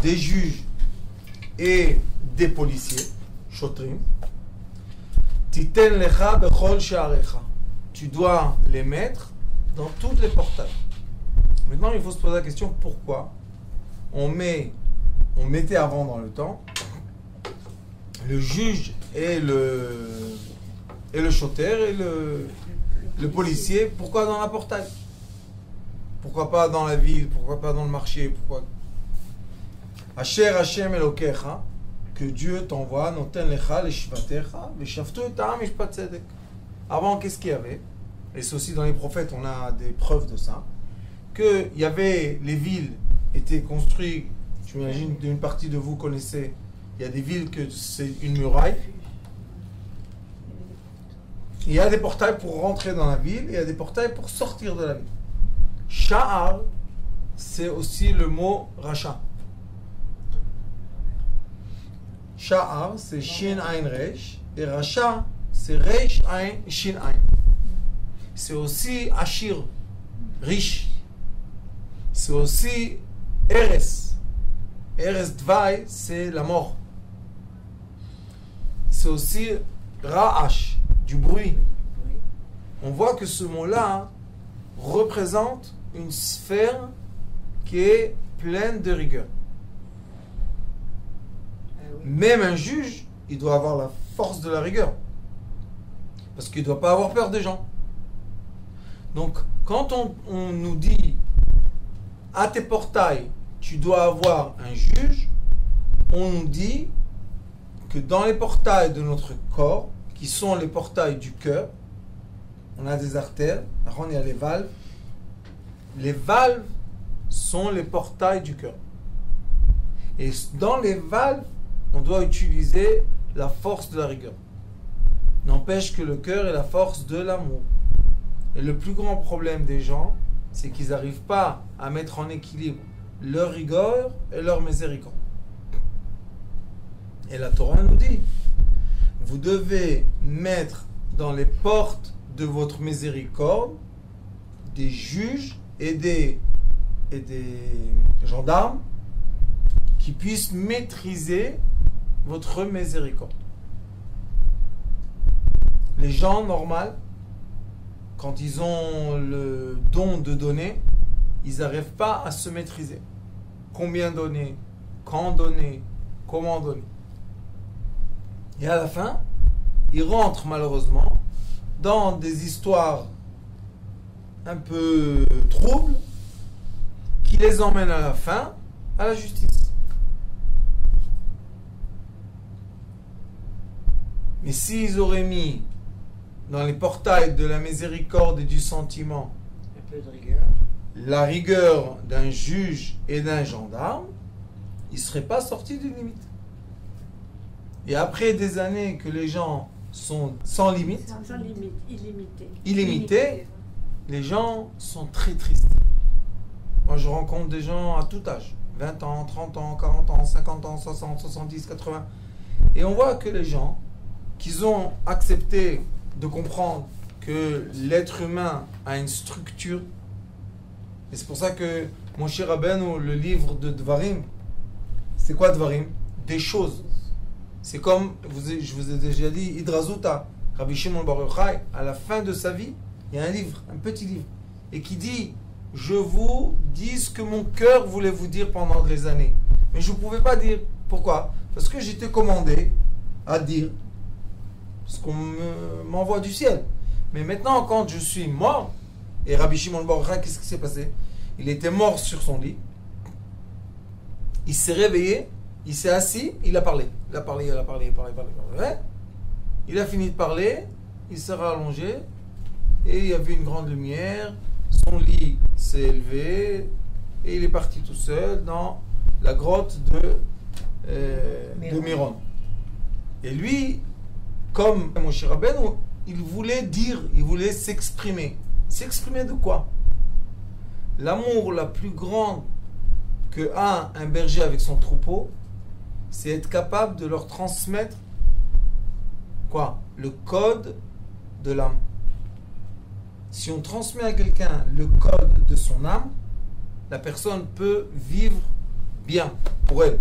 des juges et des policiers, shotrim, titen lecha bechol she'arecha. Tu dois les mettre dans toutes les portails. Maintenant, il faut se poser la question pourquoi on mettait avant dans le temps le juge et le choter et le policier, pourquoi dans la portail? Pourquoi pas dans la ville? Pourquoi pas dans le marché? Pourquoi? Asher Hashem Elokecha, que Dieu t'envoie, noten lecha leshvatecha, veshaftu et ta'am mishpat tzedek. Avant, qu'est-ce qu'il y avait? Et c'est aussi dans les prophètes, on a des preuves de ça. Que il y avait, les villes étaient construites, j'imagine d'une partie de vous connaissez, il y a des villes que c'est une muraille. Il y a des portails pour rentrer dans la ville, et il y a des portails pour sortir de la ville. Sha'ar, c'est aussi le mot Racha. Sha'ar, c'est Shin Ain Reish, et Racha, c'est Reish Ain Shin Ain. C'est aussi Ashir, riche. C'est aussi Eres. Eres Dvai, c'est la mort. C'est aussi Ra'ash, du bruit. On voit que ce mot-là représente une sphère qui est pleine de rigueur. Même un juge, il doit avoir la force de la rigueur. Parce qu'il ne doit pas avoir peur des gens. Donc, quand on nous dit à tes portails, tu dois avoir un juge, on nous dit que dans les portails de notre corps, qui sont les portails du cœur, on a des artères, on y a les valves. Les valves sont les portails du cœur. Et dans les valves, on doit utiliser la force de la rigueur. N'empêche que le cœur est la force de l'amour. Et le plus grand problème des gens, c'est qu'ils n'arrivent pas à mettre en équilibre leur rigueur et leur miséricorde. Et la Torah nous dit, vous devez mettre dans les portes de votre miséricorde des juges et des gendarmes qui puissent maîtriser votre miséricorde. Les gens normaux, quand ils ont le don de donner, ils n'arrivent pas à se maîtriser. Combien donner, quand donner, comment donner. Et à la fin, ils rentrent malheureusement dans des histoires un peu troubles qui les emmènent à la fin à la justice. Mais s'ils auraient mis dans les portails de la miséricorde et du sentiment un peu de rigueur, la rigueur d'un juge et d'un gendarme, ils ne seraient pas sortis d'une limite. Et après des années que les gens sont sans limite, Sans limite, illimité. illimités, les gens sont très tristes. Moi, je rencontre des gens à tout âge, 20 ans, 30 ans, 40 ans, 50 ans, 60, 70, 80. Et on voit que les gens, qu'ils ont accepté de comprendre que l'être humain a une structure, et c'est pour ça que mon cher Rabbeinu, le livre de Dvarim, c'est quoi Dvarim? Des choses. C'est comme, je vous ai déjà dit, Hidrazuta, Rabbi Shimon Bar Yochai, à la fin de sa vie, il y a un livre, un petit livre, et qui dit, je vous dis ce que mon cœur voulait vous dire pendant des années. Mais je ne pouvais pas dire. Pourquoi? Parce que j'étais commandé à dire ce qu'on m'envoie du ciel. Mais maintenant, quand je suis mort, et Rabbi Shimon Bar Yochai, qu'est-ce qui s'est passé? Il était mort sur son lit, il s'est réveillé, il s'est assis, il a parlé. Il a parlé. Ouais. Il a fini de parler, il s'est rallongé, et il y avait une grande lumière, son lit s'est élevé, et il est parti tout seul dans la grotte de Miron. Et lui, comme Moshe Rabbeinu, il voulait dire, il voulait s'exprimer. S'exprimer de quoi? L'amour la plus grande que a un berger avec son troupeau, c'est être capable de leur transmettre quoi? Le code de l'âme. Si on transmet à quelqu'un le code de son âme, la personne peut vivre bien. pour elle.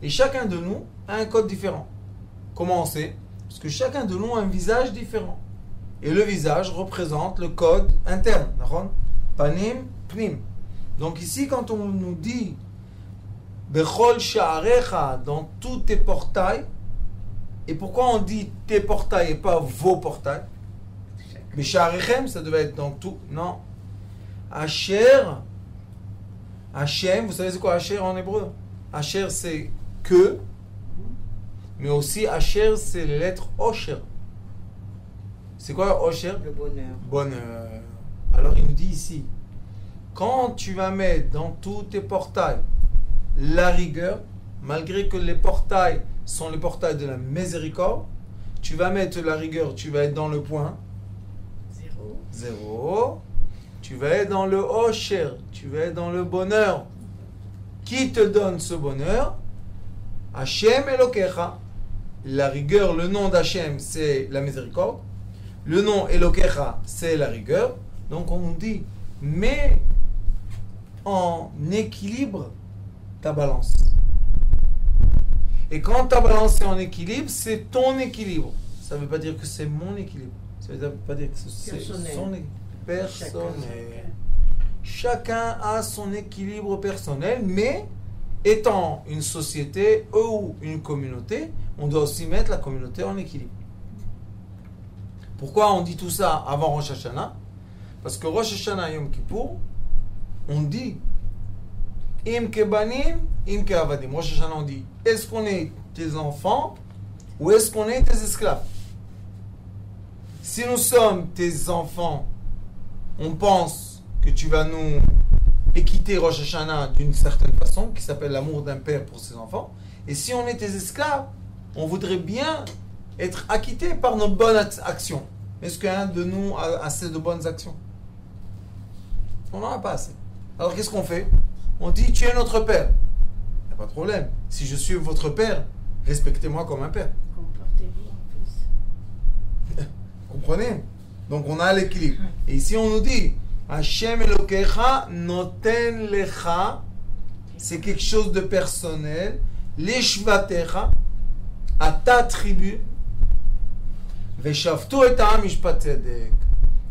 Et chacun de nous a un code différent. Comment on sait? Parce que chacun de nous a un visage différent. Et le visage représente le code interne. Panim, pnim. Donc ici, quand on nous dit Bechol sha'arecha, dans tous tes portails, et pourquoi on dit tes portails et pas vos portails? Mais sha'arechem, ça devait être dans tout. Non. Asher, Hashem, vous savez c'est quoi Asher en hébreu? Asher c'est que, mais aussi Asher c'est les lettres Osher. C'est quoi Osher? Le bonheur. Bonheur. Alors il nous dit ici, quand tu vas mettre dans tous tes portails la rigueur, malgré que les portails sont les portails de la miséricorde, tu vas mettre la rigueur, tu vas être dans le point 0. Tu vas être dans le Osher, tu vas être dans le bonheur. Qui te donne ce bonheur? Hashem Elokecha. La rigueur, le nom d'Hachem, c'est la miséricorde. Le nom Elokecha, c'est la rigueur. Donc on nous dit, mets en équilibre ta balance. Et quand ta balance est en équilibre, c'est ton équilibre. Ça ne veut pas dire que c'est mon équilibre. Ça ne veut pas dire que c'est son équilibre. Personnel. Chacun a son équilibre personnel, mais étant une société ou une communauté, on doit aussi mettre la communauté en équilibre. Pourquoi on dit tout ça avant Rosh Hashanah? Parce que Rosh Hashanah Yom Kippour, on dit Im kebanim, im keavadim. Rosh Hashanah on dit est-ce qu'on est tes enfants ou est-ce qu'on est tes esclaves? Si nous sommes tes enfants, on pense que tu vas nous équiter Rosh Hashanah d'une certaine façon, qui s'appelle l'amour d'un père pour ses enfants. Et si on est tes esclaves, on voudrait bien être acquitté par nos bonnes actions. Est-ce qu'un de nous a assez de bonnes actions? On n'en a pas assez. Alors qu'est-ce qu'on fait? On dit tu es notre père. Il n'y a pas de problème. Si je suis votre père, respectez-moi comme un père. Comportez-vous en fils. Comprenez? Donc on a l'équilibre. Et ici on nous dit Hashem Elokecha noten lecha, c'est quelque chose de personnel. Leshvatecha, à ta tribu. Veshavtu et ha'am mishpat tzedek.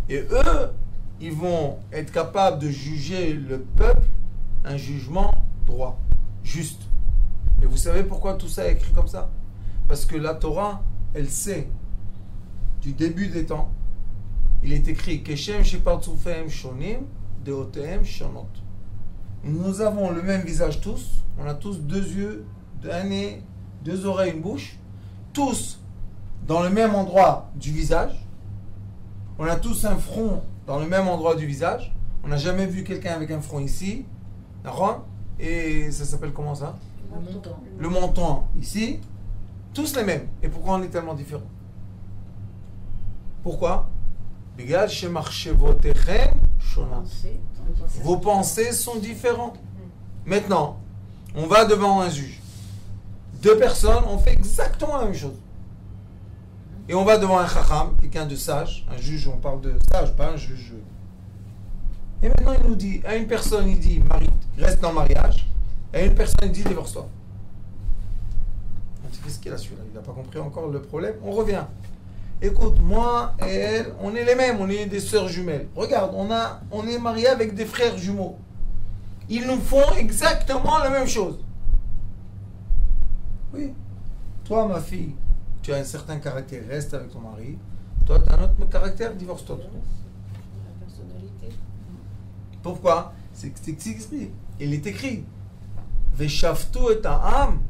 Et eux, ils vont être capables de juger le peuple un jugement droit, juste. Et vous savez pourquoi tout ça est écrit comme ça? Parce que la Torah, elle sait du début des temps. Il est écrit Keshem shepartzufehem shonim deotehem shonot. Nous avons le même visage tous. On a tous deux yeux, un nez, deux oreilles, une bouche. Tous dans le même endroit du visage. On a tous un front dans le même endroit du visage. On n'a jamais vu quelqu'un avec un front ici. Et ça s'appelle comment ça? Le menton. Le menton ici. Tous les mêmes. Et pourquoi on est tellement différents? Pourquoi? Vos pensées sont différentes. Maintenant, on va devant un juge. Deux personnes ont fait exactement la même chose. Et on va devant un chacham, quelqu'un de sage. Un juge, on parle de sage, pas un juge. Et maintenant, il nous dit, à une personne, il dit, reste dans le mariage. Et à une personne, il dit, divorce-toi. On dit, qu'est-ce qu'il a celui-là? Il n'a pas compris encore le problème. On revient. Écoute, moi et elle, on est les mêmes, on est des sœurs jumelles. Regarde, on est mariés avec des frères jumeaux. Ils nous font exactement la même chose. Oui. Toi, ma fille, tu as un certain caractère, reste avec ton mari. Toi, tu as un autre caractère, divorce-toi. La personnalité. Pourquoi? C'est écrit. Il est écrit. Veshavtu et ha'am.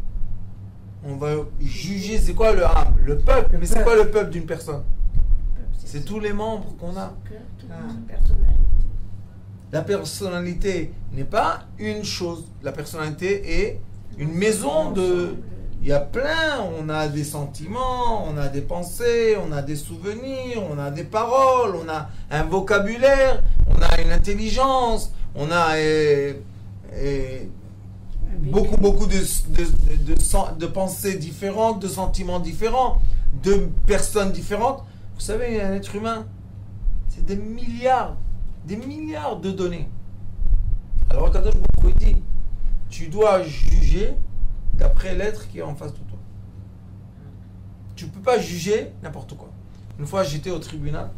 On va juger, c'est quoi le âme? Le peuple. Mais c'est quoi le peuple d'une personne? C'est tous les membres qu'on a. La personnalité n'est pas une chose. La personnalité est une maison de... Il y a plein, on a des sentiments, on a des pensées, on a des souvenirs, on a des paroles, on a un vocabulaire, on a une intelligence, on a beaucoup de pensées différentes, de sentiments différents, de personnes différentes. Vous savez, un être humain, c'est des milliards de données. Alors, Kadosh Baruch Hu dit, tu dois juger d'après l'être qui est en face de toi. Tu ne peux pas juger n'importe quoi. Une fois, j'étais au tribunal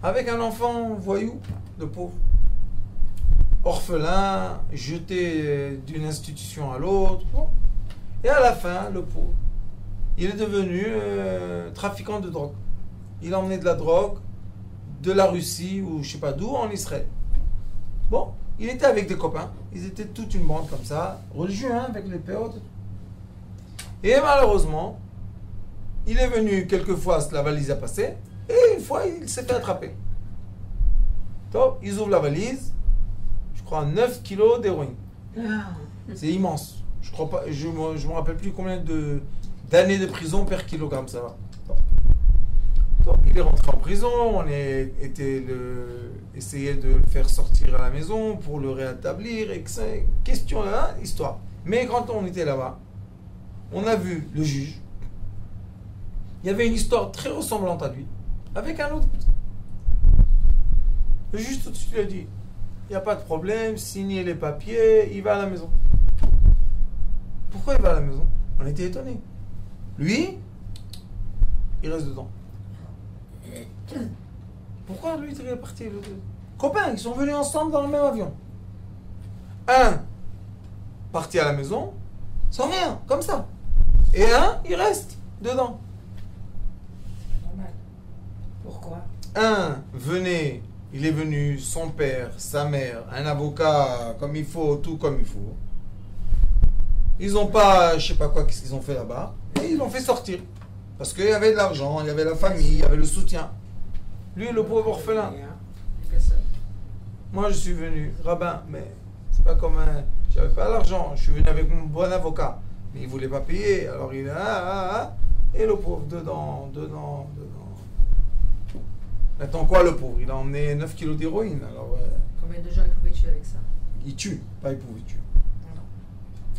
avec un enfant voyou, de pauvre, orphelin, jeté d'une institution à l'autre. Bon. Et à la fin, le pauvre, il est devenu trafiquant de drogue. Il a emmené de la drogue de la Russie ou je sais pas d'où en Israël. Bon, il était avec des copains. Ils étaient toute une bande comme ça, religieux, hein, avec les péotes. Et malheureusement, il est venu quelquefois, la valise a passé, et une fois, il s'est fait attraper. Top, ils ouvrent la valise, je crois 9 kilos d'héroïne. C'est immense. Je crois pas, je me rappelle plus combien d'années de prison per kilogramme ça va. Donc, il est rentré en prison, on a essayé de le faire sortir à la maison pour le rétablir, et que c'est question là, histoire. Mais quand on était là-bas, on a vu le juge. Il y avait une histoire très ressemblante à lui, avec un autre. Le juge tout de suite lui a dit, il n'y a pas de problème, signez les papiers, il va à la maison. Pourquoi il va à la maison? On était étonnés. Lui, il reste dedans. Pourquoi lui il est parti? Copains, ils sont venus ensemble dans le même avion. Un parti à la maison, sans rien, comme ça. Et un, il reste dedans. C'est normal. Pourquoi? Un venait, il est venu, son père, sa mère, un avocat comme il faut, tout comme il faut. Ils n'ont pas, je sais pas quoi, qu'est-ce qu'ils ont fait là-bas. Et ils l'ont fait sortir. Parce qu'il y avait de l'argent, il y avait la famille, il y avait le soutien. Lui, le pauvre orphelin. Moi, je suis venu, rabbin, mais c'est pas comme un... J'avais pas l'argent, je suis venu avec mon bon avocat. Mais il voulait pas payer, alors il est... et le pauvre, dedans. Maintenant quoi, le pauvre? Il a emmené 9 kilos d'héroïne, alors... Combien de gens ils pouvaient tuer avec ça? Il tue, pas il pouvait tuer. Non.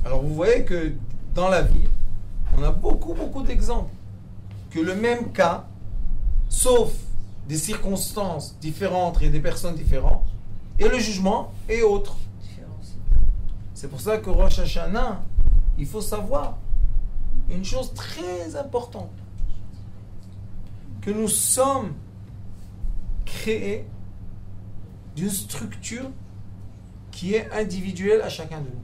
Alors vous voyez que dans la vie, on a beaucoup d'exemples. Que le même cas, sauf des circonstances différentes et des personnes différentes, et le jugement est autre. C'est pour ça que Rosh Hashanah, il faut savoir une chose très importante. Que nous sommes créés d'une structure qui est individuelle à chacun de nous.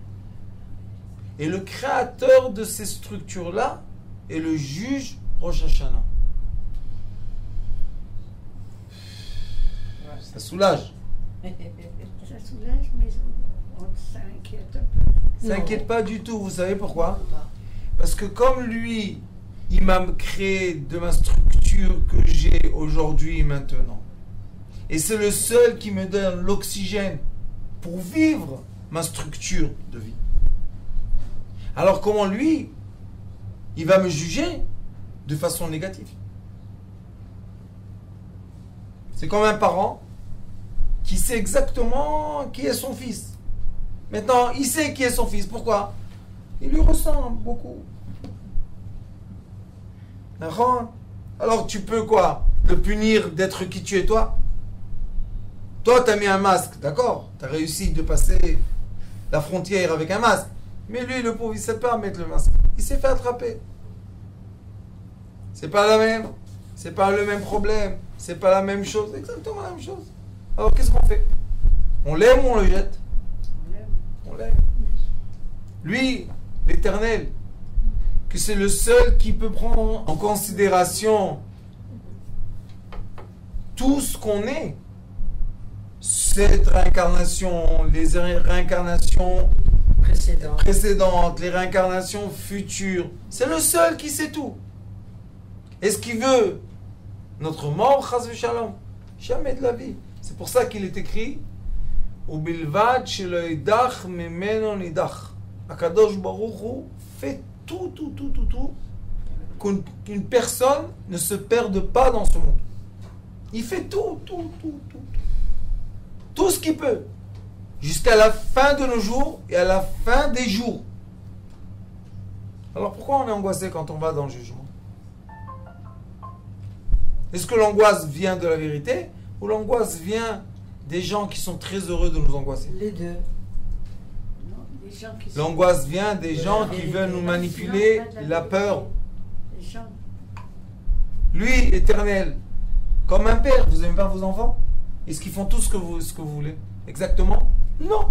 Et le créateur de ces structures-là est le juge Rosh Hashanah. Ça soulage. Ça soulage, mais on s'inquiète un peu. S'inquiète pas du tout. Vous savez pourquoi? Parce que comme lui, il m'a créé de ma structure que j'ai aujourd'hui maintenant. Et c'est le seul qui me donne l'oxygène pour vivre ma structure de vie. Alors comment lui, il va me juger de façon négative? C'est comme un parent qui sait exactement qui est son fils. Maintenant, il sait qui est son fils. Pourquoi? Il lui ressemble beaucoup. D'accord? Alors tu peux quoi? Le punir d'être qui tu es toi? Toi, tu as mis un masque, d'accord? Tu as réussi de passer la frontière avec un masque. Mais lui, le pauvre, il ne sait pas mettre le masque. Il s'est fait attraper. C'est pas la même. C'est pas le même problème. C'est pas la même chose. Exactement la même chose. Alors, qu'est-ce qu'on fait? On l'aime ou on le jette? On l'aime. Lui, l'Éternel, que c'est le seul qui peut prendre en considération tout ce qu'on est. Cette réincarnation, les réincarnations précédentes, les réincarnations futures. C'est le seul qui sait tout. Est-ce qu'il veut notre mort, chas v'shalom? Jamais de la vie. C'est pour ça qu'il est écrit Ubilvad shelo idach mimeno nidach. Akadosh Baruch Hu fait tout qu'une personne ne se perde pas dans ce monde. Il fait tout ce qu'il peut jusqu'à la fin de nos jours et à la fin des jours. Alors pourquoi on est angoissé quand on va dans le jugement? Est-ce que l'angoisse vient de la vérité ou l'angoisse vient des gens qui sont très heureux de nous angoisser? Les deux. Non, gens qui sont- L'angoisse vient des gens qui veulent nous manipuler, Non, pas de la peur. Les gens, Lui, éternel, comme un père, vous aimez pas vos enfants? Est-ce qu'ils font tout ce que vous voulez? Exactement? Non.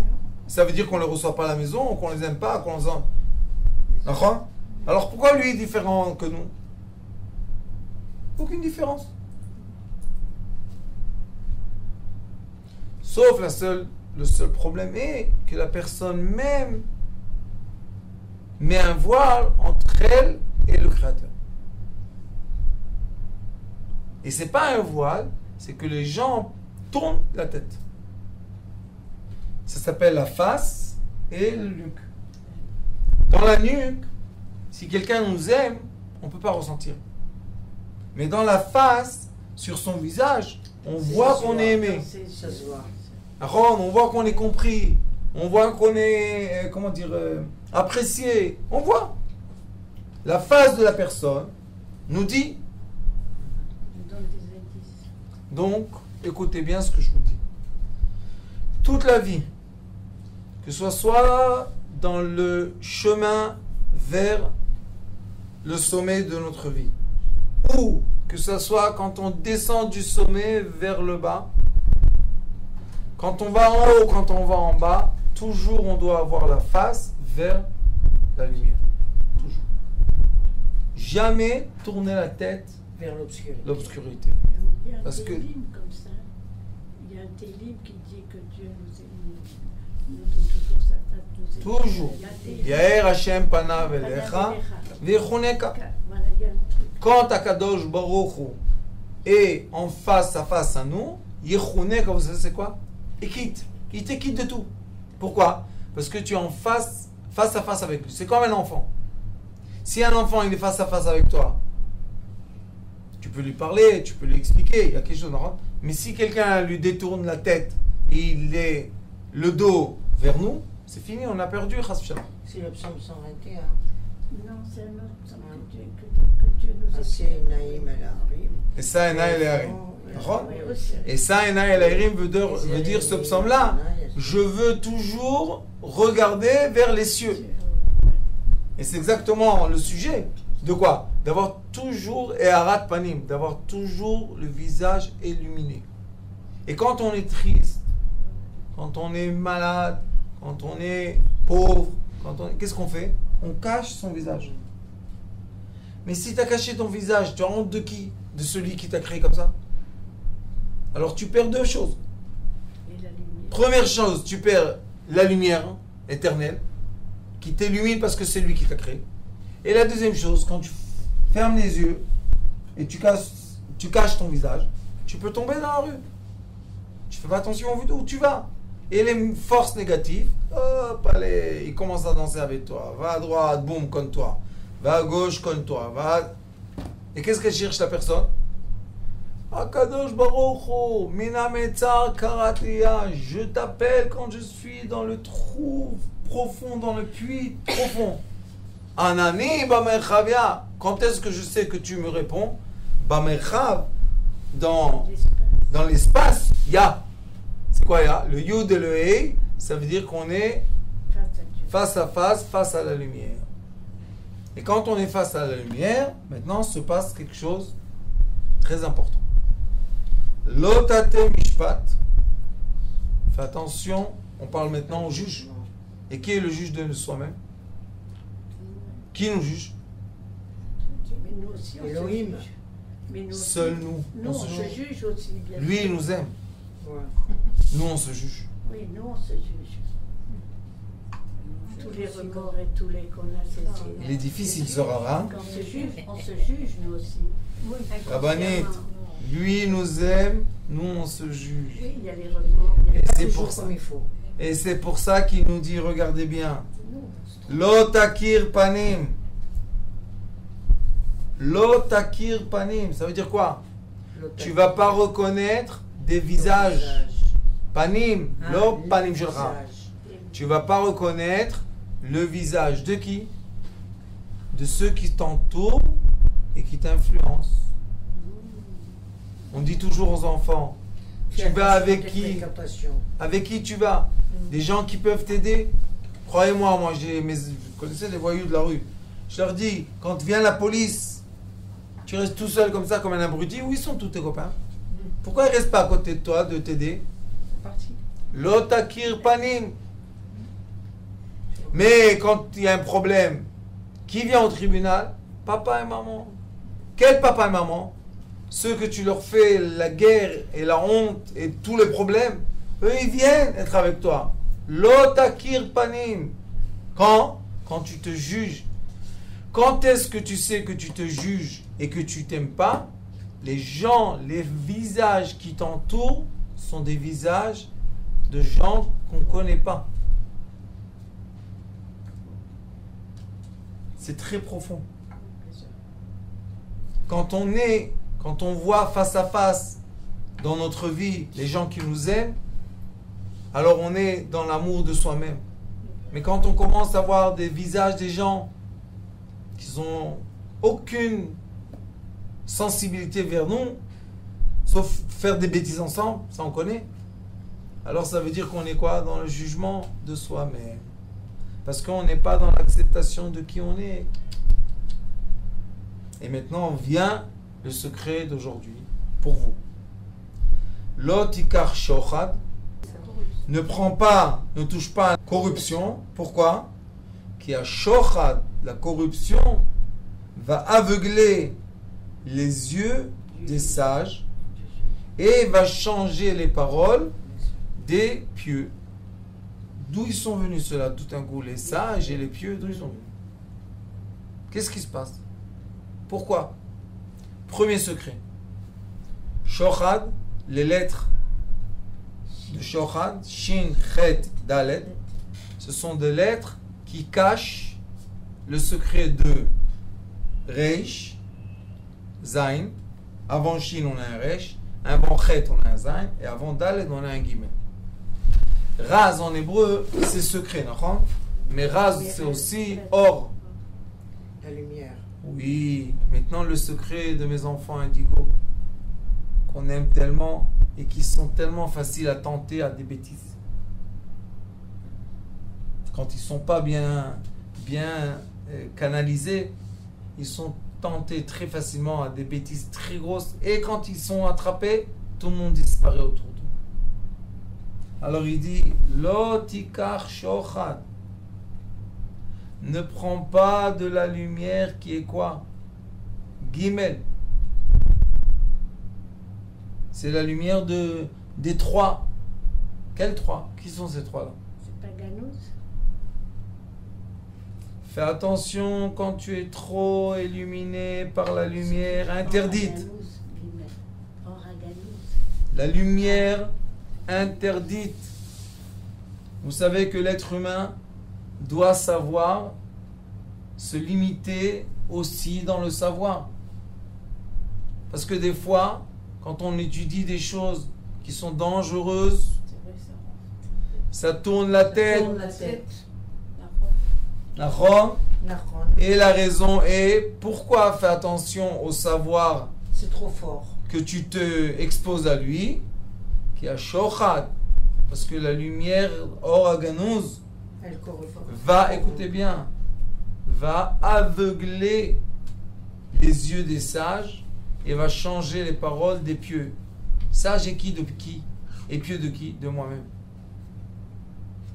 Ça veut dire qu'on ne les reçoit pas à la maison, qu'on les aime pas, qu'on les en... D'accord? Alors pourquoi lui est différent que nous? Aucune différence. Sauf le seul problème est que la personne même met un voile entre elle et le Créateur. Et c'est pas un voile, c'est que les gens tournent la tête. Ça s'appelle la face et le nuque. Dans la nuque, si quelqu'un nous aime, on ne peut pas ressentir. Mais dans la face, sur son visage, on voit qu'on est aimé. ça se voit. On voit qu'on est compris. On voit qu'on est, apprécié. On voit. La face de la personne nous dit. On donne des indices. Donc, écoutez bien ce que je vous dis. Toute la vie, que ce soit dans le chemin vers le sommet de notre vie, ou que ce soit quand on descend du sommet vers le bas, quand on va en haut, quand on va en bas, toujours on doit avoir la face vers la lumière. Toujours. Jamais tourner la tête vers l'obscurité. l'obscurité. Il y a un Parce que- télim comme ça. Il y a un télim qui dit que Dieu nous donne toujours sa tête. Nous aime. Toujours. Il y a un télim. Yair Hashem panav elecha v'yichuneka. Voilà, il y a un truc. Quand Akadosh Baruch Hu est en face à nous, yichuneka, vous savez c'est quoi? Il quitte. Il te quitte de tout. Pourquoi? Parce que tu es en face à face avec lui. C'est comme un enfant. Si un enfant il est face à face avec toi, tu peux lui parler, tu peux lui expliquer, il y a quelque chose, non? Mais si quelqu'un lui détourne la tête et il est le dos vers nous, c'est fini, on a perdu, chas v'shalom. C'est le psaume 121. Non, c'est un autre psaume que Dieu nous a Assez naïm el harim. Et ça, Ena el Harim. D'accord? Oui, aussi. Et ça, Ena el Harim veut dire ce psaume-là. Je veux toujours regarder vers les cieux. Et c'est exactement le sujet. De quoi? D'avoir toujours Eharat Panim, d'avoir toujours le visage illuminé. Et quand on est triste, quand on est malade, quand on est pauvre, qu'est-ce qu'on fait? On cache son visage. Mais si tu as caché ton visage, tu as honte de qui? De celui qui t'a créé comme ça? Alors tu perds deux choses. Et la lumière. Première chose, tu perds la lumière éternelle qui t'illumine parce que c'est lui qui t'a créé. Et la deuxième chose, quand tu fermes les yeux et tu caches ton visage, tu peux tomber dans la rue. Tu fais pas attention où tu vas. Et les forces négatives, hop, allez, ils commencent à danser avec toi. Va à droite, boum, contre toi. Va à gauche, contre toi. Et qu'est-ce qu'elle cherche la personne? Akadosh Baruch Hu, Mina Metzar Karatia, je t'appelle quand je suis dans le trou profond, dans le puits profond. Anani Bamerchavia, quand est-ce que je sais que tu me réponds? Bamerchav, dans l'espace, Ya. C'est quoi Ya? Le Yud et le Hei, ça veut dire qu'on est Face à Dieu. face à la lumière. Et quand on est face à la lumière, maintenant se passe quelque chose de très important. Lotate mishpat. Fais attention, on parle maintenant au juge. Et qui est le juge de soi-même? Qui nous juge? Mais nous aussi, on se Elohim. juge. Mais nous aussi, Seul nous. Nous, on se juge aussi, bien Lui, sûr. il nous aime. Voilà. Nous, on se juge. Oui, nous, on se juge. Tous les remords et tous les qu'on a saisis. Il est difficile ce rara. Quand on se juge, nous aussi. Oui, Rabbanit, lui nous aime, nous on se juge. Oui, il y a les remords. il y a Et pas c'est toujours pour ça. Comme il faut. Et c'est pour ça qu'il nous dit, regardez bien. nous. Lotakir panim. Lotakir panim. Ça veut dire quoi? Tu vas pas reconnaître des visages. Panim. Lo panim shelcha. Tu vas pas reconnaître le visage de qui? De ceux qui t'entourent et qui t'influencent. On dit toujours aux enfants, tu vas avec qui? Avec qui tu vas? Des gens qui peuvent t'aider? Croyez-moi, vous connaissez les voyous de la rue. Je leur dis, quand vient la police, tu restes tout seul comme ça, comme un abruti, où ils sont tous tes copains? Pourquoi ils restent pas à côté de toi, de t'aider? C'est parti. Lotakir panim. Mais quand il y a un problème, qui vient au tribunal? Papa et maman. Quel papa et maman? Ceux que tu leur fais la guerre et la honte et tous les problèmes, eux ils viennent être avec toi. Lotakir panim. Quand tu te juges. Quand est-ce que tu sais que tu te juges et que tu t'aimes pas? Les gens, les visages qui t'entourent sont des visages de gens qu'on ne connaît pas. C'est très profond. Quand on voit face à face dans notre vie les gens qui nous aiment, alors on est dans l'amour de soi-même. Mais quand on commence à voir des visages des gens qui n'ont aucune sensibilité vers nous, sauf faire des bêtises ensemble, ça on connaît, alors ça veut dire qu'on est quoi? Dans le jugement de soi-même. Parce qu'on n'est pas dans l'acceptation de qui on est. Et maintenant vient le secret d'aujourd'hui pour vous. Lotikar shochad, ne touche pas à la corruption. Pourquoi? Qui a shochad, la corruption va aveugler les yeux des sages et va changer les paroles des pieux. D'où ils sont venus ceux-là? Tout un coup, les sages et les pieux, d'où ils sont venus? Qu'est-ce qui se passe? Pourquoi? Premier secret. Shochad, les lettres de Shochad, Shin, Chet, Dalet, ce sont des lettres qui cachent le secret de Reish, Zain. Avant Shin, on a un Reish, avant Chet, on a un Zain, et avant Dalet, on a un Gimel. Raz en hébreu, c'est secret, non? Mais Raz, c'est aussi or. La lumière. Oui, maintenant le secret de mes enfants indigos, qu'on aime tellement et qui sont tellement faciles à tenter à des bêtises. Quand ils ne sont pas bien canalisés, ils sont tentés très facilement à des bêtises très grosses. Et quand ils sont attrapés, tout le monde disparaît autour d'eux. Alors il dit, Lotikar shochad. Ne prends pas de la lumière qui est quoi? Gimel. C'est la lumière des trois. Quels trois? Qui sont ces trois-là? C'est pas Ganouz? Fais attention quand tu es trop illuminé par la lumière interdite. La lumière interdite. Vous savez que l'être humain doit savoir se limiter aussi dans le savoir. Parce que des fois, quand on étudie des choses qui sont dangereuses, ça tourne la tête. Et la raison est, pourquoi fais attention au savoir? C'est trop fort. Que tu te exposes à lui, qui a shochad, parce que la lumière oraganouz va, écoutez bien, va aveugler les yeux des sages et va changer les paroles des pieux. Sage et qui de qui? Et pieux de qui? De moi-même.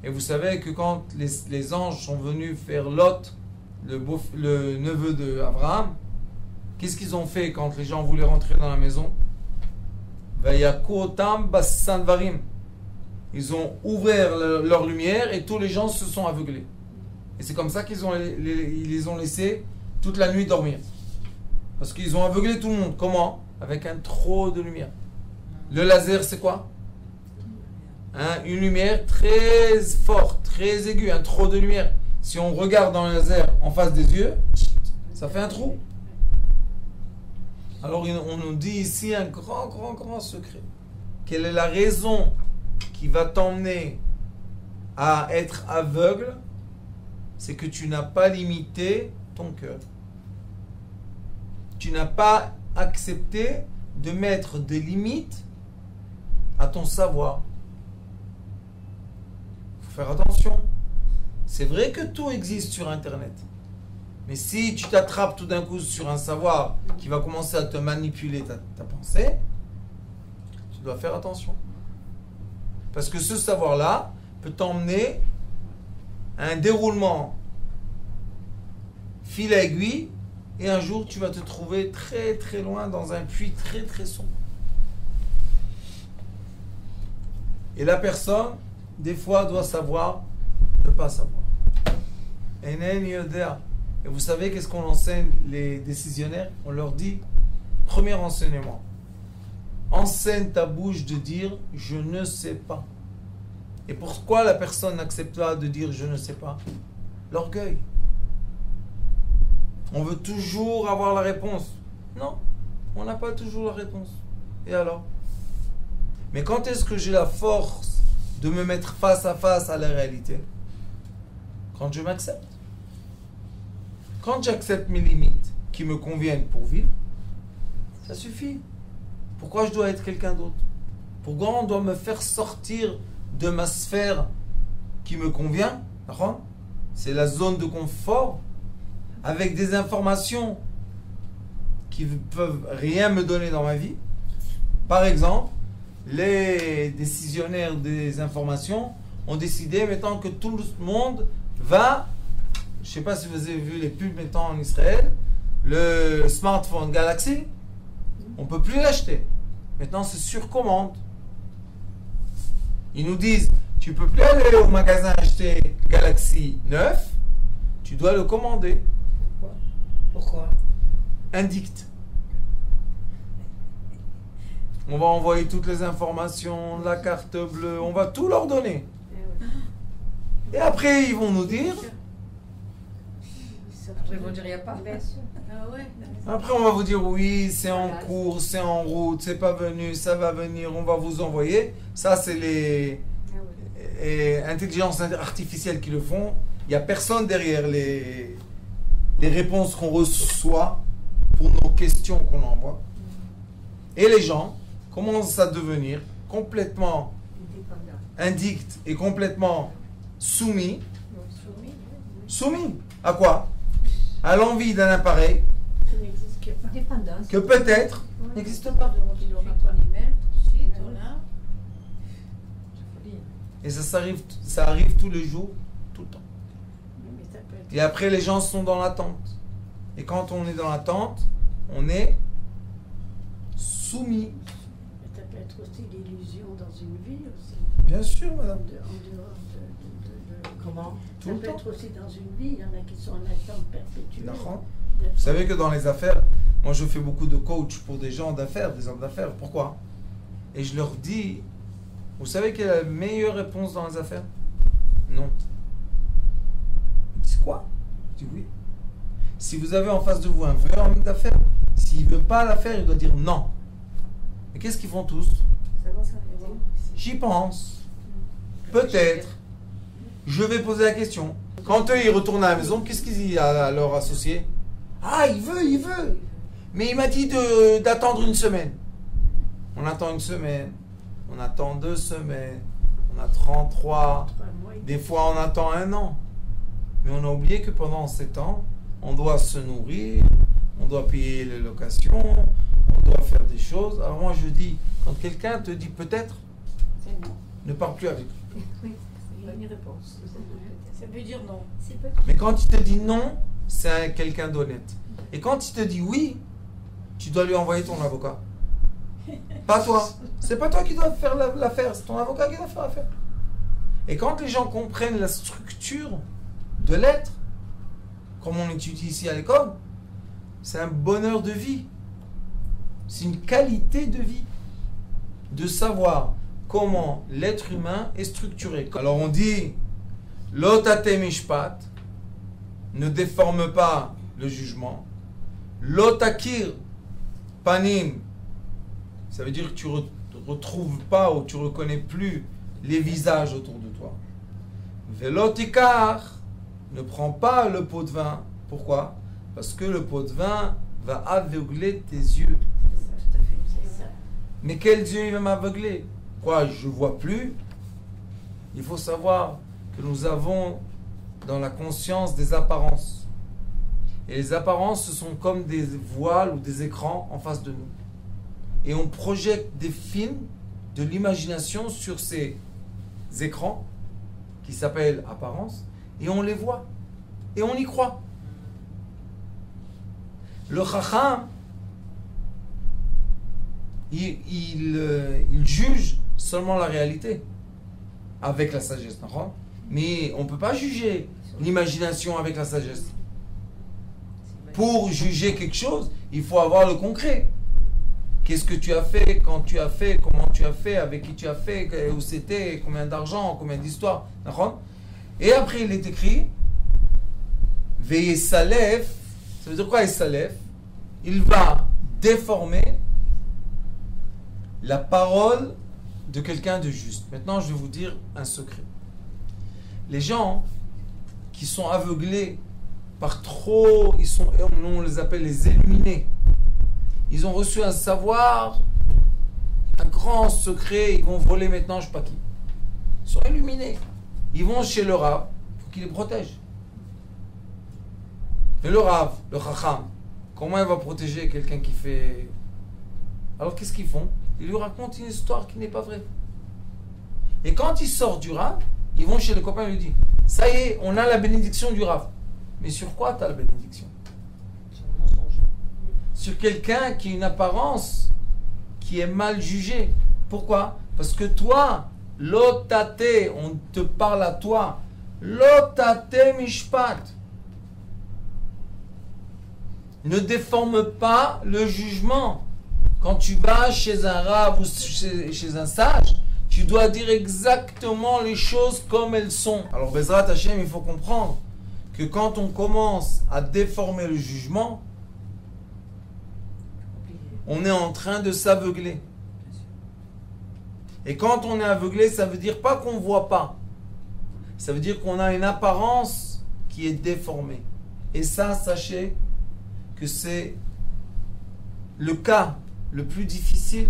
Et vous savez que quand les anges sont venus faire Lot, le neveu d'Abraham, qu'est-ce qu'ils ont fait quand les gens voulaient rentrer dans la maison? Vayakotam bassanvarim. Ils ont ouvert leur lumière et tous les gens se sont aveuglés. Et c'est comme ça qu'ils les ont laissés toute la nuit dormir. Parce qu'ils ont aveuglé tout le monde. Comment? Avec un trop de lumière. Le laser, c'est quoi? Une lumière très forte, très aiguë, un trop de lumière. Si on regarde dans le laser en face des yeux, ça fait un trou. Alors on nous dit ici un grand secret. Quelle est la raison qui va t'emmener à être aveugle? C'est que tu n'as pas limité ton cœur. Tu n'as pas accepté de mettre des limites à ton savoir. Il faut faire attention. C'est vrai que tout existe sur Internet. Mais si tu t'attrapes tout d'un coup sur un savoir qui va commencer à te manipuler ta pensée, tu dois faire attention. Parce que ce savoir-là peut t'emmener à un déroulement fil à aiguille, et un jour tu vas te trouver très très loin dans un puits très très sombre. Et la personne, des fois, doit savoir ne pas savoir. Et vous savez qu'est-ce qu'on enseigne les décisionnaires? On leur dit, premier enseignement, enseigne ta bouche de dire je ne sais pas. Et pourquoi la personne n'accepte pas de dire je ne sais pas? L'orgueil. On veut toujours avoir la réponse. Non, on n'a pas toujours la réponse. Et alors? Mais quand est-ce que j'ai la force de me mettre face à la réalité? Quand je m'accepte. Quand j'accepte mes limites qui me conviennent pour vivre, ça suffit. Pourquoi je dois être quelqu'un d'autre? Pourquoi on doit me faire sortir de ma sphère qui me convient? C'est la zone de confort avec des informations qui ne peuvent rien me donner dans ma vie. Par exemple, les décisionnaires des informations ont décidé maintenant que tout le monde va, je ne sais pas si vous avez vu les pubs maintenant en Israël, le smartphone Galaxy, on ne peut plus l'acheter. Maintenant c'est sur commande. Ils nous disent, tu ne peux plus aller au magasin acheter Galaxy 9, tu dois le commander. Pourquoi? Indict. On va envoyer toutes les informations, la carte bleue, on va tout leur donner. Et après, ils vont nous dire. Après, ils vont dire, il n'y a pas. Ah ouais. Après, on va vous dire, oui, c'est en cours, c'est en route, c'est pas venu, ça va venir, on va vous envoyer. Ça, c'est les intelligences artificielles qui le font. Il n'y a personne derrière les réponses qu'on reçoit pour nos questions qu'on envoie. Et les gens commencent à devenir complètement indicts et complètement soumis. Soumis à quoi? À l'envie d'un appareil Qui n'existe pas. Dépendance. que peut-être n'existe pas. Et ça arrive tous les jours, tout le temps. Et après, les gens sont dans l'attente. Et quand on est dans l'attente, on est soumis. Ça peut être aussi l'illusion dans une vie aussi. Bien sûr, madame. En dehors de Comment? Tout ça le peut temps. être aussi dans une vie. Il y en a qui sont en attente perpétuelle. D'accord. Vous savez que dans les affaires, moi je fais beaucoup de coach pour des gens d'affaires, des hommes d'affaires. Pourquoi? Et je leur dis, vous savez quelle est la meilleure réponse dans les affaires? Non. C'est quoi? Je dis oui. Si vous avez en face de vous un vrai homme d'affaires, s'il ne veut pas l'affaire, il doit dire non. Et qu'est-ce qu'ils font tous? Ça va s'arrêter. J'y pense. Peut-être. Je vais poser la question. Quand eux, ils retournent à la maison, qu'est-ce qu'ils disent à leur associé? Ah, il veut. Mais il m'a dit d'attendre une semaine. On attend une semaine. On attend 2 semaines. On a 33. Des fois, on attend 1 an. Mais on a oublié que pendant 7 ans, on doit se nourrir, on doit payer les locations, on doit faire des choses. Alors moi, je dis, quand quelqu'un te dit peut-être, C'est non. ne parle plus avec lui. Oui, il y a une réponse. Ça veut dire non. C'est peut Mais quand il te dit non, c'est quelqu'un d'honnête. Et quand il te dit oui, tu dois lui envoyer ton avocat. Pas toi. C'est pas toi qui dois faire l'affaire, c'est ton avocat qui doit faire l'affaire. Et quand les gens comprennent la structure de l'être, comme on étudie ici à l'école, c'est un bonheur de vie. C'est une qualité de vie. De savoir comment l'être humain est structuré. Alors on dit, Lotate mishpat, ne déforme pas le jugement. Lotakir panim, ça veut dire que tu ne retrouves pas ou tu ne reconnais plus les visages autour de toi. Velotikar, ne prends pas le pot de vin. Pourquoi? Parce que le pot de vin va aveugler tes yeux. Tout à fait. C'est ça. Mais quels yeux il va m'aveugler? Quoi, je ne vois plus? Il faut savoir que nous avons dans la conscience des apparences. Et les apparences, ce sont comme des voiles ou des écrans en face de nous. Et on projette des films de l'imagination sur ces écrans qui s'appellent apparences, et on les voit. Et on y croit. Le Chacham, il juge seulement la réalité avec la sagesse, mais on ne peut pas juger l'imagination avec la sagesse. Pour juger quelque chose, il faut avoir le concret. Qu'est-ce que tu as fait, quand tu as fait, comment tu as fait, avec qui tu as fait, où c'était, combien d'argent, combien d'histoires. Et après, il est écrit Veillez Salef. Ça veut dire quoi, Salef? Il va déformer la parole de quelqu'un de juste. Maintenant, je vais vous dire un secret. Les gens qui sont aveuglés par trop, on les appelle les illuminés. Ils ont reçu un savoir, un grand secret, ils vont voler maintenant, je ne sais pas qui. Ils sont illuminés. Ils vont chez le Rav, il faut qu'il les protège. Et le Rav, le Chacham, comment il va protéger quelqu'un qui fait... Alors qu'est-ce qu'ils font? Ils lui racontent une histoire qui n'est pas vraie. Et quand ils sortent du Rav, ils vont chez le copain et lui disent ça y est, on a la bénédiction du Rav. Mais sur quoi tu as la bénédiction? Sur quelqu'un qui a une apparence qui est mal jugée. Pourquoi? Parce que toi, lotate, on te parle à toi. Lotate mishpat. Ne déforme pas le jugement. Quand tu vas chez un rave ou chez un sage, tu dois dire exactement les choses comme elles sont. Alors, Bezrat Hashem, il faut comprendre que quand on commence à déformer le jugement, on est en train de s'aveugler. Et quand on est aveuglé, ça veut dire pas qu'on ne voit pas. Ça veut dire qu'on a une apparence qui est déformée. Et ça, sachez que c'est le cas le plus difficile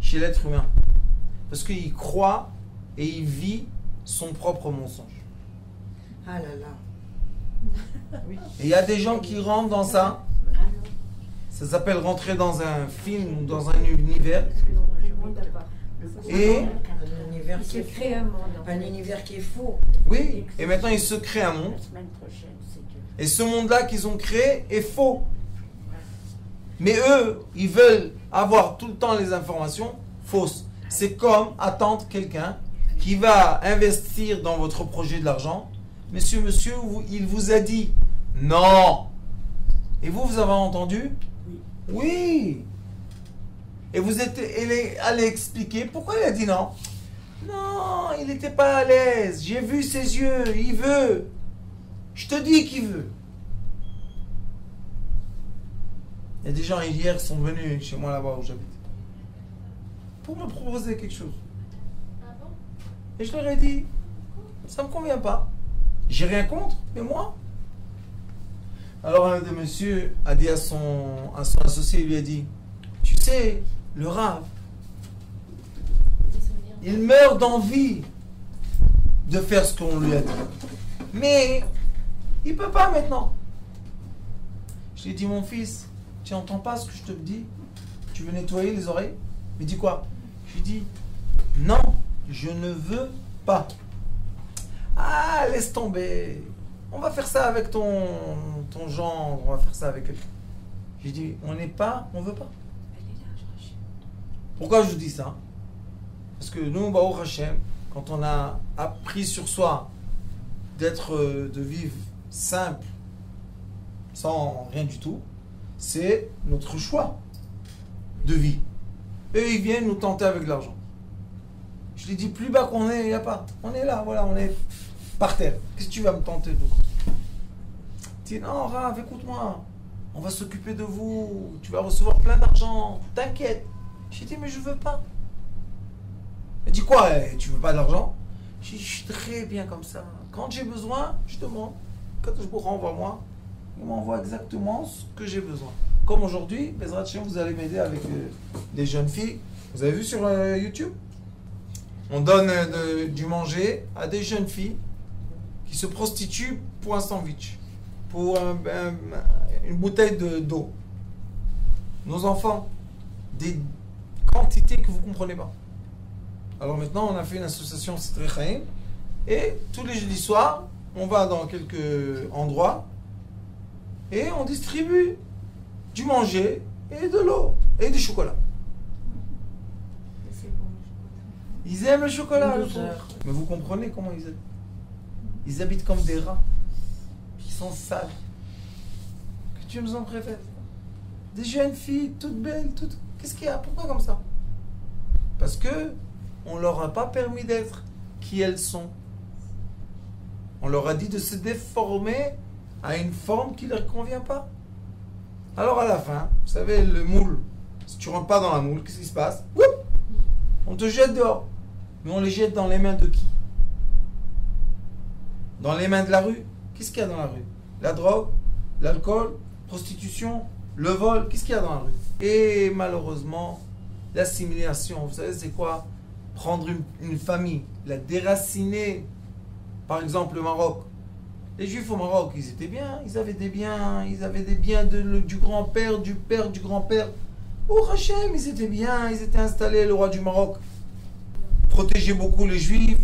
chez l'être humain. Parce qu'il croit et il vit son propre mensonge. Ah là là. Oui. Et il y a des gens qui rentrent dans ça. Ça s'appelle rentrer dans un film ou dans un univers. Et Un univers qui est Il se crée faux. un monde. Un univers qui est faux. oui, et maintenant ils se créent un monde. La semaine prochaine, c'est Dieu. Et ce monde-là qu'ils ont créé est faux. Mais eux, ils veulent avoir tout le temps les informations fausses. C'est comme attendre quelqu'un qui va investir dans votre projet de l'argent. Monsieur, il vous a dit non. Et vous avez entendu? Oui. Et vous êtes allé expliquer pourquoi il a dit non. Non, il n'était pas à l'aise. J'ai vu ses yeux. Il veut. Je te dis qu'il veut. Il y a des gens hier sont venus chez moi là-bas où j'habite pour me proposer quelque chose. Et je leur ai dit, ça ne me convient pas. J'ai rien contre, mais moi. Alors un des messieurs a dit à son associé, il lui a dit, tu sais, le Rav, il meurt d'envie de faire ce qu'on lui a dit. Mais il ne peut pas maintenant. Je lui ai dit, mon fils, tu n'entends pas ce que je te dis? Tu veux nettoyer les oreilles? Il dit quoi? Je lui dis, non, je ne veux pas. Ah, laisse tomber. On va faire ça avec ton genre, on va faire ça avec eux. J'ai dit, on n'est pas, on veut pas. Pourquoi je vous dis ça? Parce que nous, Baruch Hashem, quand on a appris sur soi de vivre simple, sans rien du tout, c'est notre choix de vie. Eux, ils viennent nous tenter avec de l'argent. Je lui dis, plus bas qu'on est, il n'y a pas. On est là, voilà, on est par terre. Qu'est-ce que tu vas me tenter de? Il dit, non, Rav, écoute-moi. On va s'occuper de vous. Tu vas recevoir plein d'argent. T'inquiète. J'ai dit, mais je veux pas. Il dit, quoi? Tu veux pas d'argent? J'ai dit, je suis très bien comme ça. Quand j'ai besoin, je demande. Quand je vous renvoie moi, il m'envoie exactement ce que j'ai besoin. Comme aujourd'hui, Bezrat Hashem, vous allez m'aider avec des jeunes filles. Vous avez vu sur YouTube? On donne du manger à des jeunes filles qui qui se prostituent pour un sandwich, pour une bouteille d'eau. Nos enfants, des quantités que vous ne comprenez pas. Alors maintenant, on a fait une association Sitrei Chaim, et tous les jeudis soirs, on va dans quelques endroits et on distribue du manger et de l'eau et du chocolat. C'est bon, le chocolat. Ils aiment le chocolat. Une le douceur. pauvre. Mais vous comprenez comment ils habitent. Ils habitent comme des rats qui sont sales. Que Dieu nous en préfère. Des jeunes filles toutes belles, toutes. Qu'est-ce qu'il y a? Pourquoi comme ça? Parce que on leur a pas permis d'être qui elles sont. On leur a dit de se déformer à une forme qui ne leur convient pas. Alors à la fin, vous savez, le moule, si tu rentres pas dans la moule, qu'est-ce qui se passe? Oup, on te jette dehors. Mais on les jette dans les mains de qui? Dans les mains de la rue. Qu'est-ce qu'il y a dans la rue? La drogue, l'alcool, prostitution, le vol. Qu'est-ce qu'il y a dans la rue? Et malheureusement, l'assimilation. Vous savez, c'est quoi? Prendre une famille, la déraciner. Par exemple, le Maroc. Les Juifs au Maroc, ils étaient bien, ils avaient des biens du grand-père, du père, du grand-père. Oh Hachem, ils étaient bien, ils étaient installés, le roi du Maroc. Protégeait beaucoup les Juifs.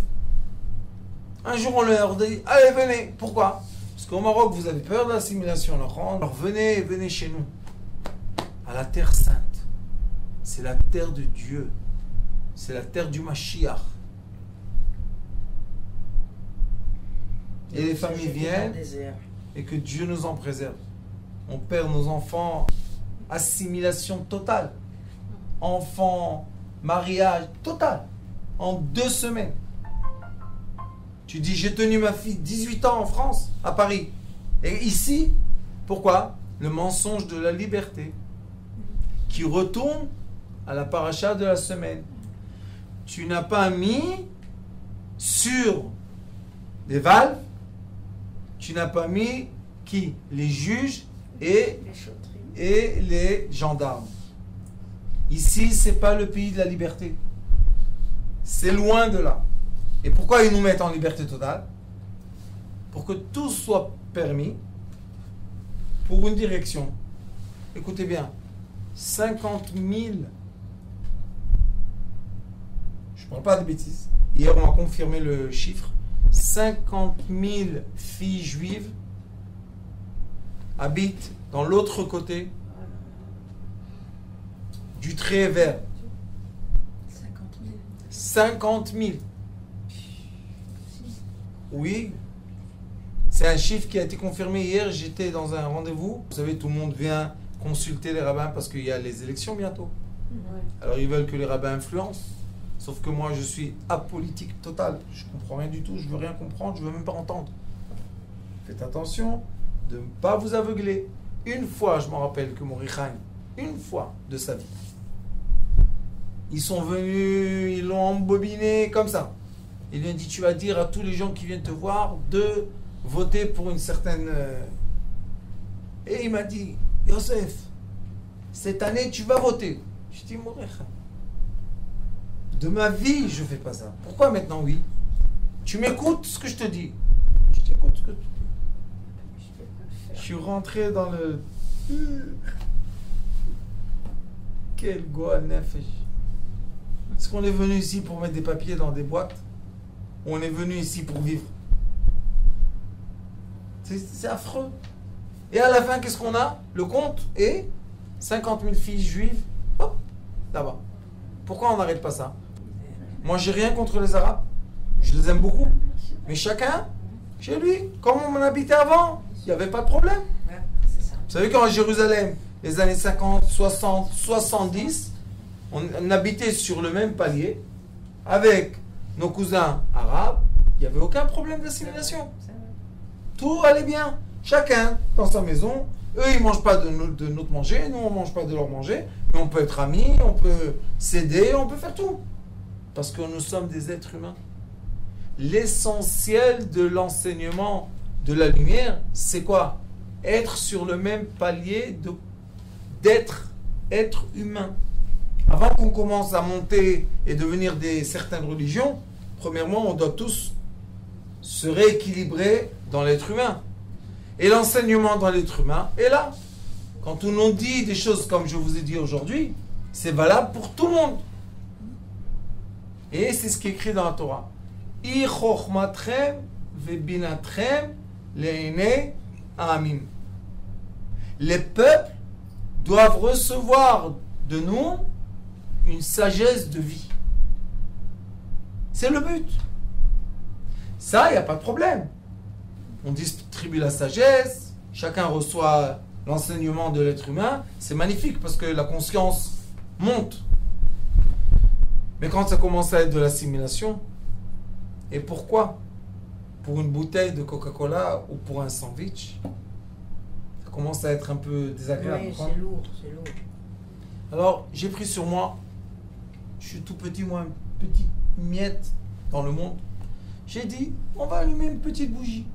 Un jour, on leur dit, allez, venez. Pourquoi? Parce qu'au Maroc, vous avez peur de l'assimilation. Alors venez chez nous. À la terre sainte. C'est la terre de Dieu. C'est la terre du Mashiach. Et les familles viennent, et que Dieu nous en préserve. On perd nos enfants, assimilation totale. Enfants, mariage total. En 2 semaines. Tu dis, j'ai tenu ma fille 18 ans en France, à Paris. Et ici, pourquoi? Le mensonge de la liberté. Qui retourne à la paracha de la semaine. Tu n'as pas mis sur des valves. Tu n'as pas mis qui? Les juges et les gendarmes. Ici, c'est pas le pays de la liberté. C'est loin de là. Et pourquoi ils nous mettent en liberté totale? Pour que tout soit permis pour une direction. Écoutez bien, 50 000, je ne parle pas de bêtises, hier on a confirmé le chiffre, 50 000 filles juives habitent dans l'autre côté du trait vert. 50 000. Oui. C'est un chiffre qui a été confirmé hier. J'étais dans un rendez-vous. Vous savez, tout le monde vient consulter les rabbins parce qu'il y a les élections bientôt. Ouais. Alors ils veulent que les rabbins influencent. Sauf que moi, je suis apolitique total. Je comprends rien du tout. Je veux rien comprendre. Je veux même pas entendre. Faites attention de ne pas vous aveugler. Une fois, je me rappelle que Morichaim, une fois de sa vie, ils sont venus, ils l'ont embobiné comme ça. Il lui a dit, tu vas dire à tous les gens qui viennent te voir de voter pour une certaine... Et il m'a dit, Yosef, cette année, tu vas voter. Je dis, Morichaim, de ma vie, je ne fais pas ça. Pourquoi maintenant, oui? Tu m'écoutes ce que je te dis. Je t'écoute ce que tu dis. Je suis rentré dans le... Quel goal nefesh. Est-ce qu'on est venu ici pour mettre des papiers dans des boîtes? Ou on est venu ici pour vivre? C'est affreux. Et à la fin, qu'est-ce qu'on a? Le compte est 50 000 filles juives. Hop, là-bas. Pourquoi on n'arrête pas ça? Moi, j'ai rien contre les Arabes. Je les aime beaucoup. Mais chacun, chez lui, comme on habitait avant, il n'y avait pas de problème. Ouais, c'est ça. Vous savez qu'en Jérusalem, les années 50, 60, 70, on habitait sur le même palier avec nos cousins arabes. Il n'y avait aucun problème d'assimilation. Tout allait bien. Chacun dans sa maison. Eux, ils ne mangent pas de notre manger. Nous, on ne mange pas de leur manger. Mais on peut être amis, on peut s'aider, on peut faire tout. Parce que nous sommes des êtres humains. L'essentiel de l'enseignement de la lumière, c'est quoi? Être sur le même palier d'être être humain. Avant qu'on commence à monter et devenir certaines religions, premièrement, on doit tous se rééquilibrer dans l'être humain. Et l'enseignement dans l'être humain est là. Quand on nous dit des choses comme je vous ai dit aujourd'hui, c'est valable pour tout le monde. Et c'est ce qui est écrit dans la Torah. I chochmatrem vebinatrem le'enei ha'amim. Les peuples doivent recevoir de nous une sagesse de vie. C'est le but. Ça, il n'y a pas de problème. On distribue la sagesse, chacun reçoit l'enseignement de l'être humain. C'est magnifique parce que la conscience monte. Mais quand ça commence à être de l'assimilation, et pourquoi? Pour une bouteille de Coca-Cola ou pour un sandwich, ça commence à être un peu désagréable. Oui, c'est lourd, c'est lourd. Alors, j'ai pris sur moi, je suis tout petit, moi, une petite miette dans le monde. J'ai dit, on va allumer une petite bougie.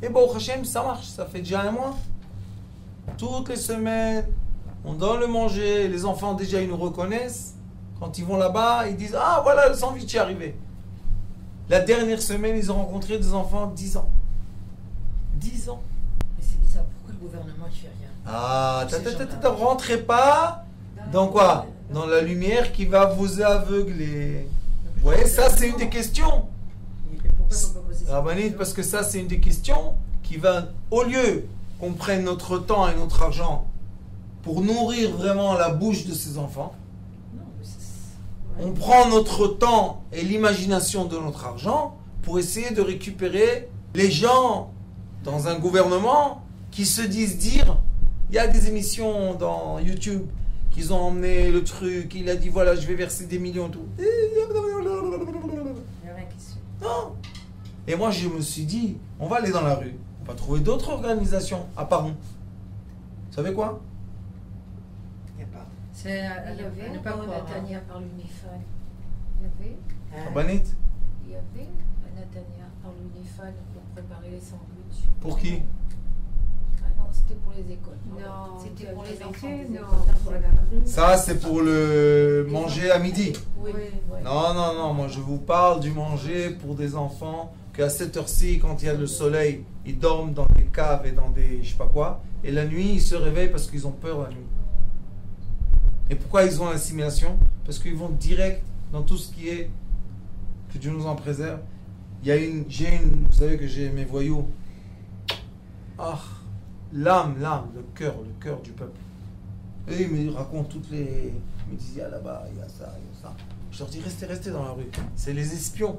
Et bon, au Hachem, ça marche, ça fait déjà un mois. Toutes les semaines, on donne le manger, les enfants déjà, ils nous reconnaissent. Quand ils vont là-bas, ils disent, ah, voilà, le sandwich est arrivé. La dernière semaine, ils ont rencontré des enfants de 10 ans. 10 ans. Mais c'est bizarre, pourquoi le gouvernement ne fait rien? Ah, rentrez pas dans quoi? Dans la lumière qui va vous aveugler. Vous voyez, ça c'est une des questions. Mais pourquoi on peut pas poser ça? Rabanit, parce que ça c'est une des questions qui va, au lieu qu'on prenne notre temps et notre argent pour nourrir vraiment la bouche de ces enfants, Non, mais c'est... on prend notre temps et l'imagination de notre argent pour essayer de récupérer les gens dans un gouvernement qui se disent dire, il y a des émissions dans YouTube qu'ils ont emmené le truc, il a dit voilà je vais verser des millions tout. Il n'y a rien qui se fait. Non. Et moi je me suis dit, on va aller dans la rue, on va trouver d'autres organisations à part nous. Vous savez quoi? Il n'y a pas. Il C'est y à avait ne pas un croire. Netanya par l'UNIFAL. Il y avait Rabanit, Il y avait un Netanya par l'UNIFAL pour préparer les sandwichs. pour qui? Ah non, c'était pour les écoles. Non, C'était pour tu les avais enfants fait, des non. écoles. Ça c'est pour le manger à midi. Oui, ouais. Non, non, non, moi je vous parle du manger pour des enfants qu'à cette heure-ci, quand il y a le soleil, ils dorment dans des caves et dans des je sais pas quoi, et la nuit ils se réveillent parce qu'ils ont peur la nuit. Et pourquoi ils ont l'assimilation? Parce qu'ils vont direct dans tout ce qui est, que Dieu nous en préserve. Il y a vous savez que j'ai mes voyous. Ah, l'âme, le cœur du peuple. Et ils me racontent toutes les... Ils me disent, il y a là-bas, il y a ça, il y a ça. Je leur dis, restez dans la rue. C'est les espions.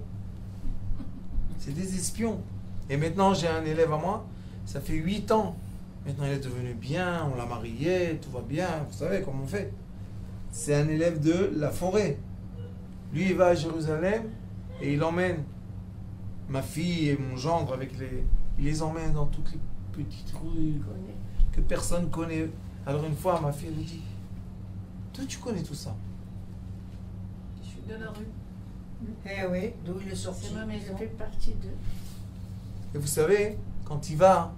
C'est des espions. Et maintenant, j'ai un élève à moi, ça fait 8 ans. Maintenant, il est devenu bien, on l'a marié, tout va bien. Vous savez comment on fait. C'est un élève de la forêt. Lui, il va à Jérusalem et il emmène ma fille et mon gendre avec les... Il les emmène dans toutes les petites rues que personne connaît. Alors une fois, ma fille elle me dit, toi tu connais tout ça? Je suis de la rue. Eh oui, d'où il est sorti. C'est ma maison. Ça fait partie de... Et vous savez, quand il va,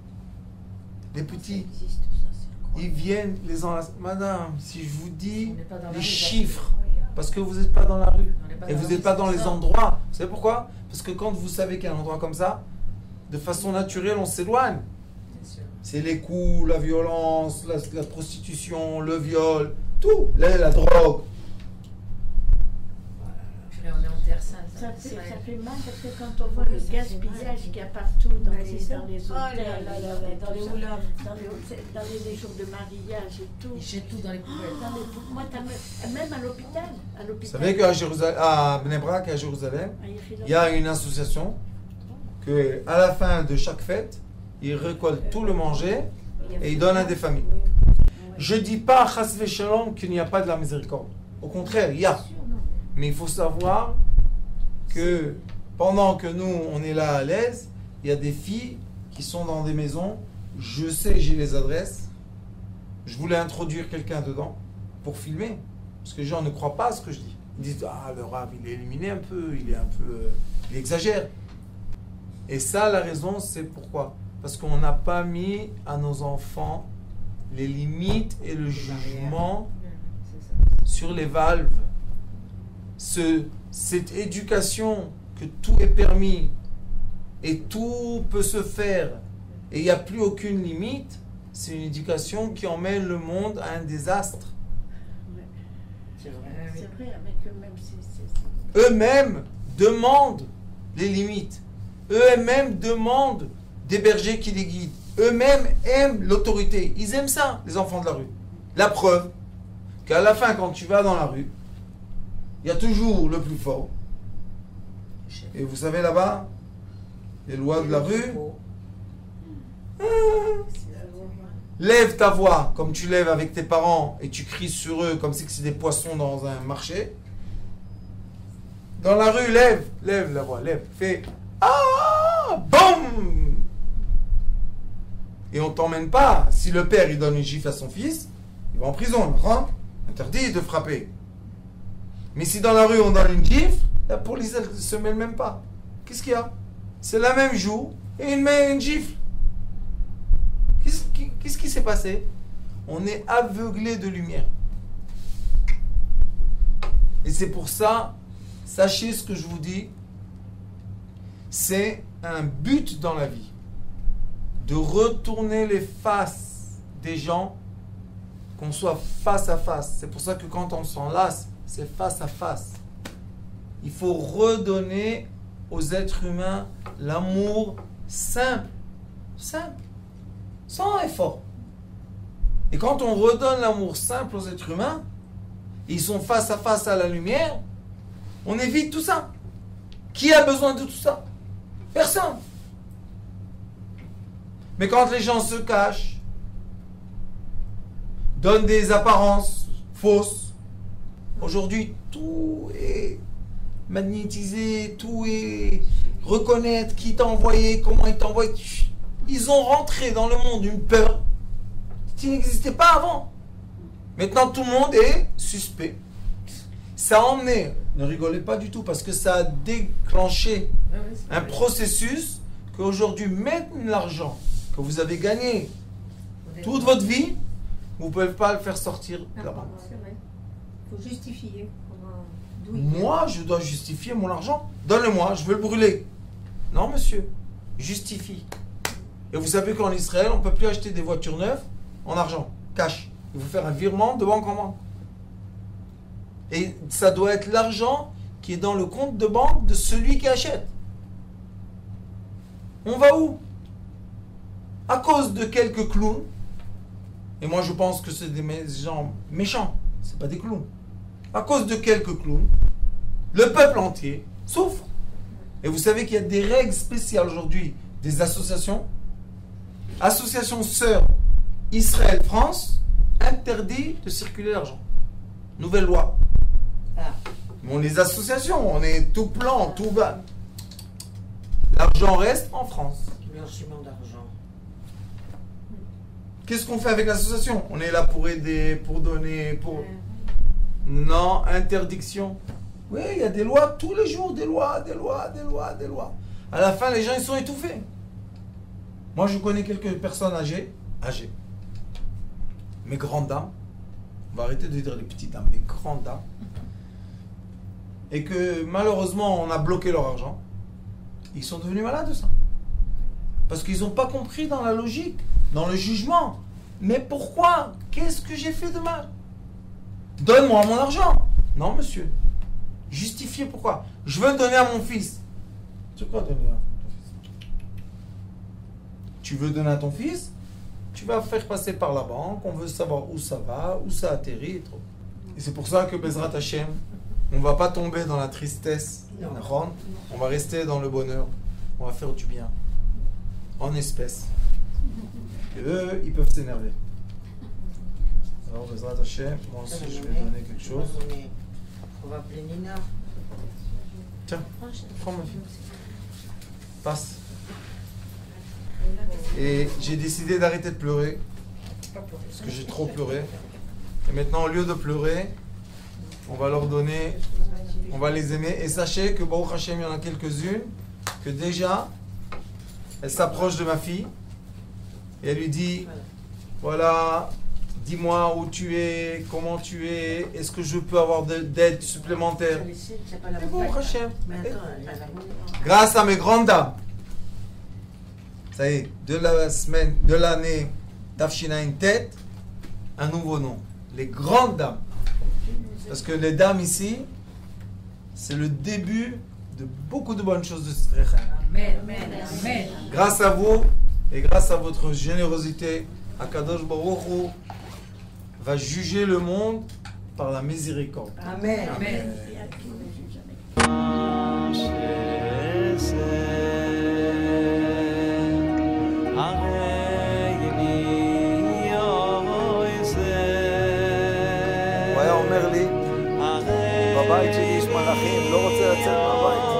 les Ça petits, existe, tout ça, c'est ils incroyable. viennent les enlacer. Madame, si je vous dis On n'est pas dans la les rue, chiffres, parce que vous n'êtes pas dans la rue. On n'est pas Et dans vous la n'êtes rue, pas c'est dans les ça. endroits. Vous savez pourquoi? Parce que quand vous savez qu'il y a un endroit comme ça, de façon naturelle, on s'éloigne. Bien sûr. C'est les coups, la violence, la prostitution, le viol, tout, la drogue. Puis on est en terre sainte. Ça c'est fait, vrai. ça fait mal parce que quand on voit Oui, le ça fait gaspillage mal. qu'il y a partout dans, Bah, les, c'est ça. dans les Oh là hôtels, là là là, dans les tout ça, oulaves. dans les jours de mariage et tout. Ils jettent tout dans les poubelles. Moi, même à l'hôpital. Vous savez qu'à Jérusalem, à Bnei Brak, à Jérusalem, il y a une association que à la fin de chaque fête, ils récoltent tout le manger et ils donnent à des familles. Je ne dis pas, chas v'shalom, qu'il n'y a pas de la miséricorde. Au contraire, il y a. Mais il faut savoir que pendant que nous, on est là à l'aise, il y a des filles qui sont dans des maisons. Je sais, j'ai les adresses. Je voulais introduire quelqu'un dedans pour filmer. Parce que les gens ne croient pas à ce que je dis. Ils disent, ah, le rab, il est éliminé un peu, il exagère. Et ça, la raison, c'est pourquoi? Parce qu'on n'a pas mis à nos enfants les limites et le jugement C'est ça. sur les valves. Cette éducation que tout est permis et tout peut se faire et il n'y a plus aucune limite, c'est une éducation qui emmène le monde à un désastre. Ouais. C'est vrai. C'est vrai, avec eux-mêmes, c'est... Eux-mêmes demandent les limites. Eux-mêmes demandent des bergers qui les guident. Eux-mêmes aiment l'autorité. Ils aiment ça, les enfants de la rue. La preuve qu'à la fin, quand tu vas dans la rue, il y a toujours le plus fort. Et vous savez là-bas, les lois de la rue, lève ta voix comme tu lèves avec tes parents et tu cries sur eux comme si c'est des poissons dans un marché. Dans la rue, lève la voix, lève, fais ah, boum. Et on t'emmène pas. Si le père il donne une gifle à son fils, il va en prison, hein? Interdit de frapper. Mais si dans la rue on donne une gifle, la police elle se mêle même pas. Qu'est-ce qu'il y a? C'est la même joue et il met une gifle. Qu'est-ce qui s'est passé? On est aveuglé de lumière. Et c'est pour ça, sachez ce que je vous dis, c'est un but dans la vie. De retourner les faces des gens, qu'on soit face à face. C'est pour ça que quand on s'en lasse, c'est face à face. Il faut redonner aux êtres humains l'amour simple. Simple. Sans effort. Et quand on redonne l'amour simple aux êtres humains, ils sont face à face à la lumière, on évite tout ça. Qui a besoin de tout ça? Personne. Mais quand les gens se cachent, donnent des apparences fausses, aujourd'hui tout est magnétisé, tout est reconnaître qui t'a envoyé, comment il t'a envoyé. Ils ont rentré dans le monde une peur qui n'existait pas avant. Maintenant, tout le monde est suspect. Ça a emmené, ne rigolez pas du tout, parce que ça a déclenché un processus qu'aujourd'hui, même l'argent que vous avez gagné toute votre vie, vous ne pouvez pas le faire sortir de la banque. C'est vrai. Il faut justifier. Moi, je dois justifier mon argent. Donne-le-moi, je veux le brûler. Non, monsieur, justifie. Et vous savez qu'en Israël, on ne peut plus acheter des voitures neuves en argent, cash. Il faut faire un virement de banque en banque. Et ça doit être l'argent qui est dans le compte de banque de celui qui achète. On va où? À cause de quelques clowns. Et moi, je pense que c'est des gens méchants. C'est pas des clowns. À cause de quelques clowns, le peuple entier souffre. Et vous savez qu'il y a des règles spéciales aujourd'hui des associations. Association Sœurs Israël-France interdit de circuler l'argent. Nouvelle loi. Bon, les associations, on est tout plan, tout bas. L'argent reste en France. Blanchiment d'argent. Qu'est-ce qu'on fait avec l'association? On est là pour aider, pour donner, pour... Non, interdiction. Oui, il y a des lois tous les jours, des lois. À la fin, les gens, ils sont étouffés. Moi, je connais quelques personnes âgées, mais grandes dames. On va arrêter de dire les petites dames, les grandes dames. Et que malheureusement, on a bloqué leur argent. Ils sont devenus malades de ça. Parce qu'ils n'ont pas compris dans la logique, dans le jugement. Mais pourquoi? Qu'est-ce que j'ai fait de mal? Donne-moi mon argent. Non, monsieur. Justifiez pourquoi. Je veux le donner à mon fils. C'est quoi donner à ton fils? Tu veux donner à ton fils? Tu vas faire passer par la banque. On veut savoir où ça va, où ça atterrit. Et tout. Et c'est pour ça que Bezrat Hashem, on ne va pas tomber dans la tristesse. On va rester dans le bonheur. On va faire du bien. En espèces. Et eux, ils peuvent s'énerver. Alors, Bezrat Hashem, moi aussi, je vais donner quelque chose. On va appeler Nina. Tiens, prends ma fille. Passe. Et j'ai décidé d'arrêter de pleurer. Parce que j'ai trop pleuré. Et maintenant, au lieu de pleurer, on va leur donner, on va les aimer. Et sachez que Baruch Hashem, il y en a quelques-unes, que déjà, elle s'approche de ma fille. Et elle lui dit, voilà, dis-moi où tu es, comment tu es, est-ce que je peux avoir d'aide supplémentaire? Et Baruch Hashem, grâce à mes grandes dames, Ça y est, de l'année Tafshinaïn Tet, un nouveau nom. Les grandes dames. Parce que les dames ici, c'est le début de beaucoup de bonnes choses de Srecha. Amen, amen, amen. Grâce à vous et grâce à votre générosité, Akadosh Baruch Hu va juger le monde par la miséricorde. Amen. Amen. Et à qui ne juge jamais. הוא היה אומר לי, בבית שלי יש מלאכים, לא רוצה לצאת מהבית.